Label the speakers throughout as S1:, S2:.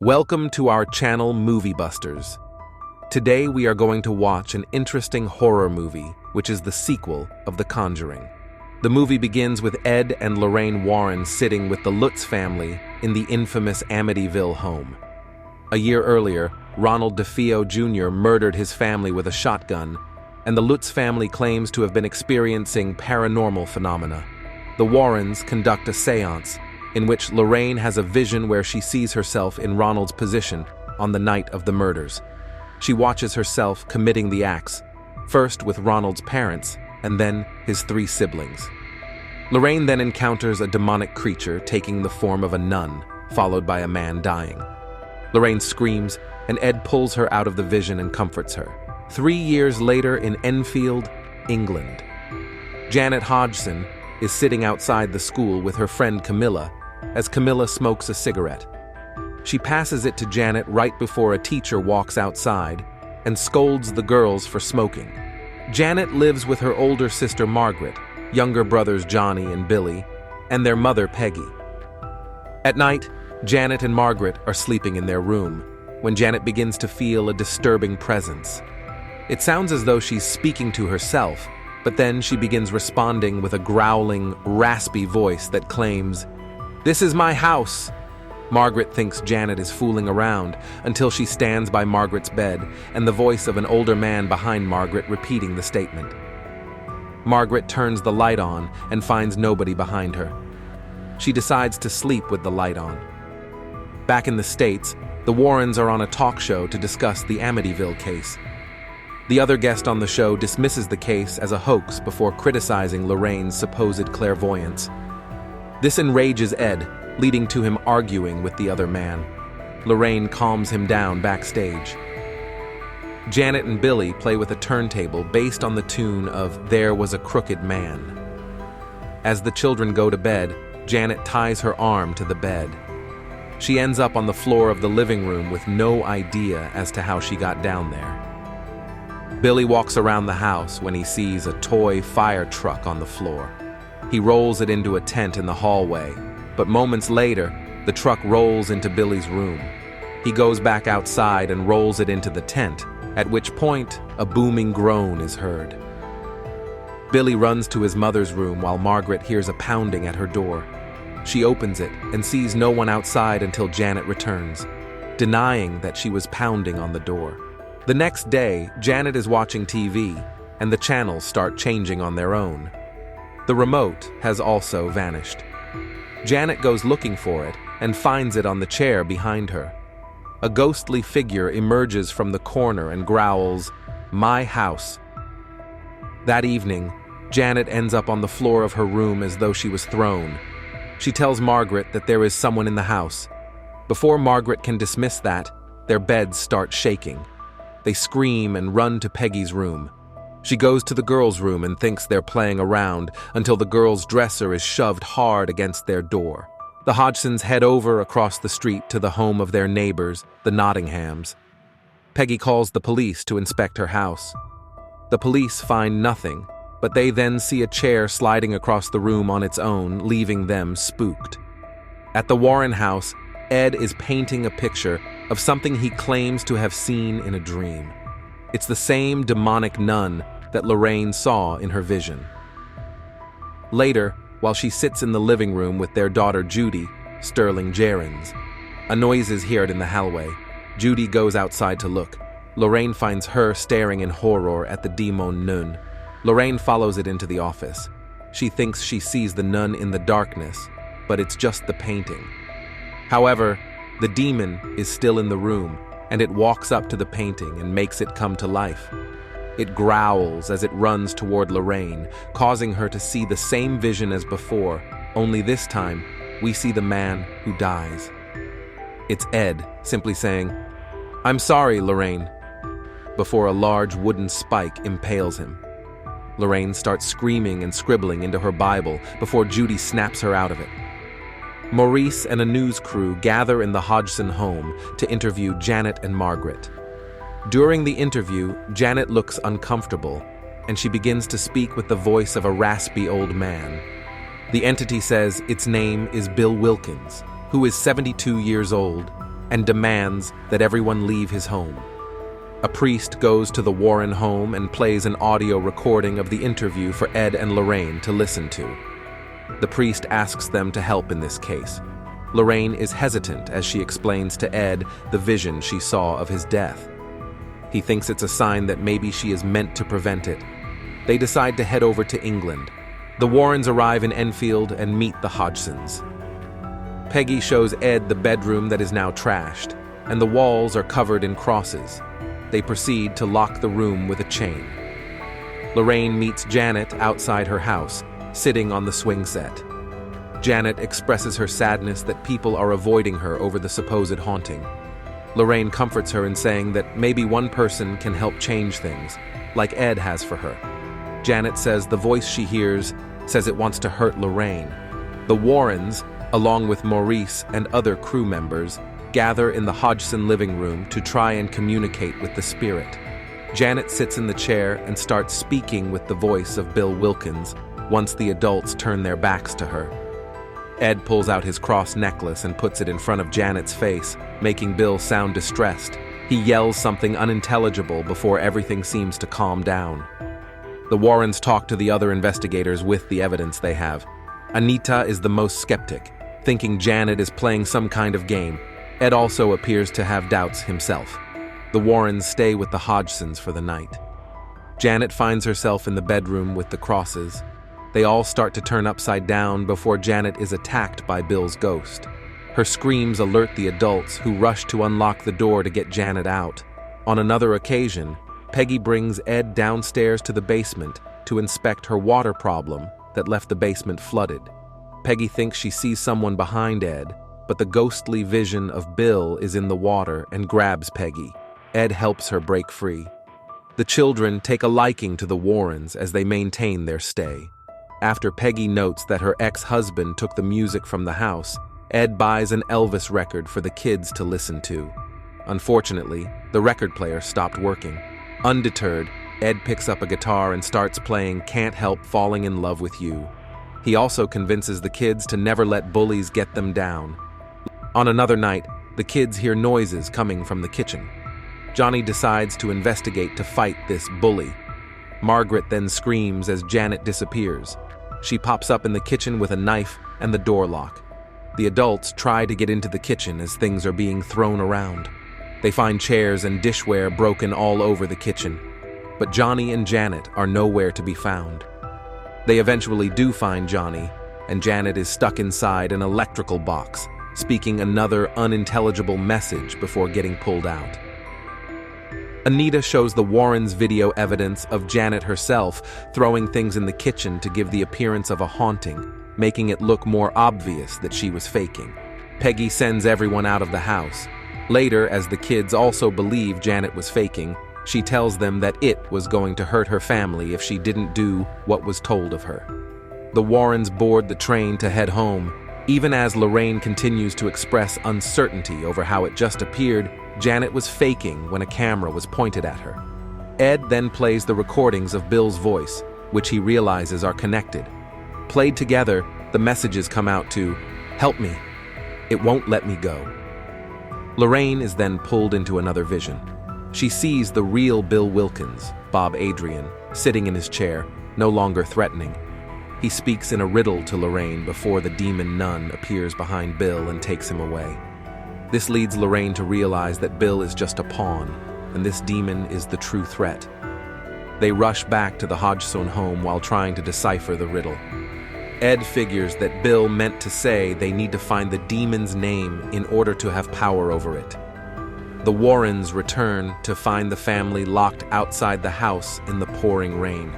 S1: Welcome to our channel Movie Busters. Today we are going to watch an interesting horror movie, which is the sequel of The Conjuring. The movie begins with Ed and Lorraine Warren sitting with the Lutz family in the infamous Amityville home. A year earlier, Ronald DeFeo Jr. murdered his family with a shotgun, and the Lutz family claims to have been experiencing paranormal phenomena. The Warrens conduct a seance, in which Lorraine has a vision where she sees herself in Ronald's position on the night of the murders. She watches herself committing the acts, first with Ronald's parents, and then his 3 siblings. Lorraine then encounters a demonic creature taking the form of a nun, followed by a man dying. Lorraine screams, and Ed pulls her out of the vision and comforts her. 3 years later in Enfield, England. Janet Hodgson is sitting outside the school with her friend Camilla, as Camilla smokes a cigarette. She passes it to Janet right before a teacher walks outside and scolds the girls for smoking. Janet lives with her older sister Margaret, younger brothers Johnny and Billy, and their mother Peggy. At night, Janet and Margaret are sleeping in their room when Janet begins to feel a disturbing presence. It sounds as though she's speaking to herself, but then she begins responding with a growling, raspy voice that claims, "This is my house." Margaret thinks Janet is fooling around until she stands by Margaret's bed and the voice of an older man behind Margaret repeating the statement. Margaret turns the light on and finds nobody behind her. She decides to sleep with the light on. Back in the States, the Warrens are on a talk show to discuss the Amityville case. The other guest on the show dismisses the case as a hoax before criticizing Lorraine's supposed clairvoyance. This enrages Ed, leading to him arguing with the other man. Lorraine calms him down backstage. Janet and Billy play with a turntable based on the tune of "There Was a Crooked Man." As the children go to bed, Janet ties her arm to the bed. She ends up on the floor of the living room with no idea as to how she got down there. Billy walks around the house when he sees a toy fire truck on the floor. He rolls it into a tent in the hallway, but moments later, the truck rolls into Billy's room. He goes back outside and rolls it into the tent, at which point a booming groan is heard. Billy runs to his mother's room while Margaret hears a pounding at her door. She opens it and sees no one outside until Janet returns, denying that she was pounding on the door. The next day, Janet is watching TV, and the channels start changing on their own. The remote has also vanished. Janet goes looking for it and finds it on the chair behind her. A ghostly figure emerges from the corner and growls, "My house." That evening, Janet ends up on the floor of her room as though she was thrown. She tells Margaret that there is someone in the house. Before Margaret can dismiss that, their beds start shaking. They scream and run to Peggy's room. She goes to the girls' room and thinks they're playing around until the girls' dresser is shoved hard against their door. The Hodgsons head over across the street to the home of their neighbors, the Nottinghams. Peggy calls the police to inspect her house. The police find nothing, but they then see a chair sliding across the room on its own, leaving them spooked. At the Warren house, Ed is painting a picture of something he claims to have seen in a dream. It's the same demonic nun that Lorraine saw in her vision. Later, while she sits in the living room with their daughter Judy, Sterling Gerrans, a noise is heard in the hallway. Judy goes outside to look. Lorraine finds her staring in horror at the demon nun. Lorraine follows it into the office. She thinks she sees the nun in the darkness, but it's just the painting. However, the demon is still in the room, and it walks up to the painting and makes it come to life. It growls as it runs toward Lorraine, causing her to see the same vision as before, only this time, we see the man who dies. It's Ed, simply saying, "I'm sorry, Lorraine," before a large wooden spike impales him. Lorraine starts screaming and scribbling into her Bible before Judy snaps her out of it. Maurice and a news crew gather in the Hodgson home to interview Janet and Margaret. During the interview, Janet looks uncomfortable, and she begins to speak with the voice of a raspy old man. The entity says its name is Bill Wilkins, who is 72 years old and demands that everyone leave his home. A priest goes to the Warren home and plays an audio recording of the interview for Ed and Lorraine to listen to. The priest asks them to help in this case. Lorraine is hesitant as she explains to Ed the vision she saw of his death. He thinks it's a sign that maybe she is meant to prevent it. They decide to head over to England. The Warrens arrive in Enfield and meet the Hodgsons. Peggy shows Ed the bedroom that is now trashed, and the walls are covered in crosses. They proceed to lock the room with a chain. Lorraine meets Janet outside her house, sitting on the swing set. Janet expresses her sadness that people are avoiding her over the supposed haunting. Lorraine comforts her in saying that maybe one person can help change things, like Ed has for her. Janet says the voice she hears says it wants to hurt Lorraine. The Warrens, along with Maurice and other crew members, gather in the Hodgson living room to try and communicate with the spirit. Janet sits in the chair and starts speaking with the voice of Bill Wilkins once the adults turn their backs to her. Ed pulls out his cross necklace and puts it in front of Janet's face, making Bill sound distressed. He yells something unintelligible before everything seems to calm down. The Warrens talk to the other investigators with the evidence they have. Anita is the most skeptic, thinking Janet is playing some kind of game. Ed also appears to have doubts himself. The Warrens stay with the Hodgsons for the night. Janet finds herself in the bedroom with the crosses. They all start to turn upside down before Janet is attacked by Bill's ghost. Her screams alert the adults, who rush to unlock the door to get Janet out. On another occasion, Peggy brings Ed downstairs to the basement to inspect her water problem that left the basement flooded. Peggy thinks she sees someone behind Ed, but the ghostly vision of Bill is in the water and grabs Peggy. Ed helps her break free. The children take a liking to the Warrens as they maintain their stay. After Peggy notes that her ex-husband took the music from the house, Ed buys an Elvis record for the kids to listen to. Unfortunately, the record player stopped working. Undeterred, Ed picks up a guitar and starts playing Can't Help Falling in Love with You. He also convinces the kids to never let bullies get them down. On another night, the kids hear noises coming from the kitchen. Johnny decides to investigate to fight this bully. Margaret then screams as Janet disappears. She pops up in the kitchen with a knife and the door lock. The adults try to get into the kitchen as things are being thrown around. They find chairs and dishware broken all over the kitchen. But Johnny and Janet are nowhere to be found. They eventually do find Johnny, and Janet is stuck inside an electrical box, speaking another unintelligible message before getting pulled out. Anita shows the Warrens video evidence of Janet herself throwing things in the kitchen to give the appearance of a haunting, making it look more obvious that she was faking. Peggy sends everyone out of the house. Later, as the kids also believe Janet was faking, she tells them that it was going to hurt her family if she didn't do what was told of her. The Warrens board the train to head home. Even as Lorraine continues to express uncertainty over how it just appeared, Janet was faking when a camera was pointed at her. Ed then plays the recordings of Bill's voice, which he realizes are connected. Played together, the messages come out to, "Help me. It won't let me go." Lorraine is then pulled into another vision. She sees the real Bill Wilkins, Bob Adrian, sitting in his chair, no longer threatening. He speaks in a riddle to Lorraine before the demon nun appears behind Bill and takes him away. This leads Lorraine to realize that Bill is just a pawn, and this demon is the true threat. They rush back to the Hodgson home while trying to decipher the riddle. Ed figures that Bill meant to say they need to find the demon's name in order to have power over it. The Warrens return to find the family locked outside the house in the pouring rain.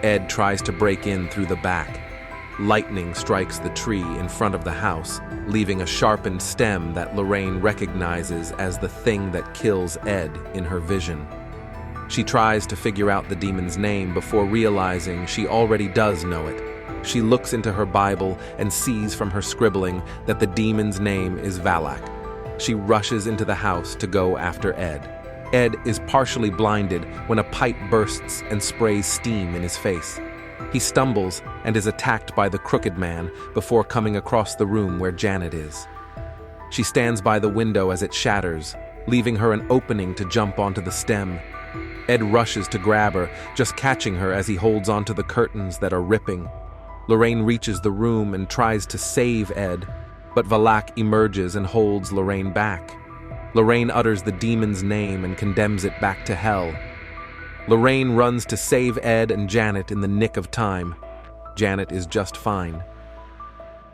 S1: Ed tries to break in through the back. Lightning strikes the tree in front of the house, leaving a sharpened stem that Lorraine recognizes as the thing that kills Ed in her vision. She tries to figure out the demon's name before realizing she already does know it. She looks into her Bible and sees from her scribbling that the demon's name is Valak. She rushes into the house to go after Ed. Ed is partially blinded when a pipe bursts and sprays steam in his face. He stumbles and is attacked by the crooked man before coming across the room where Janet is. She stands by the window as it shatters, leaving her an opening to jump onto the stem. Ed rushes to grab her, just catching her as he holds onto the curtains that are ripping. Lorraine reaches the room and tries to save Ed, but Valak emerges and holds Lorraine back. Lorraine utters the demon's name and condemns it back to hell. Lorraine runs to save Ed and Janet in the nick of time. Janet is just fine.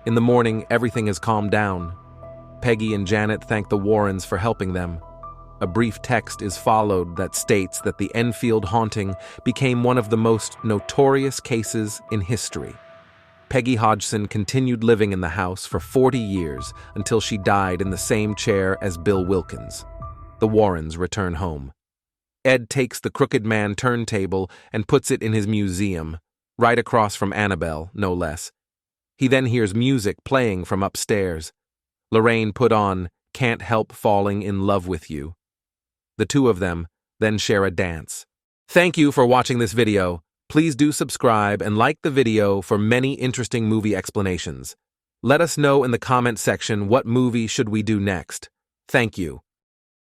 S1: In the morning, everything has calmed down. Peggy and Janet thank the Warrens for helping them. A brief text is followed that states that the Enfield haunting became one of the most notorious cases in history. Peggy Hodgson continued living in the house for 40 years until she died in the same chair as Bill Wilkins. The Warrens return home. Ed takes the Crooked Man turntable and puts it in his museum, right across from Annabelle, no less. He then hears music playing from upstairs. Lorraine put on Can't Help Falling in Love with You. The two of them then share a dance. Thank you for watching this video. Please do subscribe and like the video for many interesting movie explanations. Let us know in the comment section what movie should we do next. Thank you.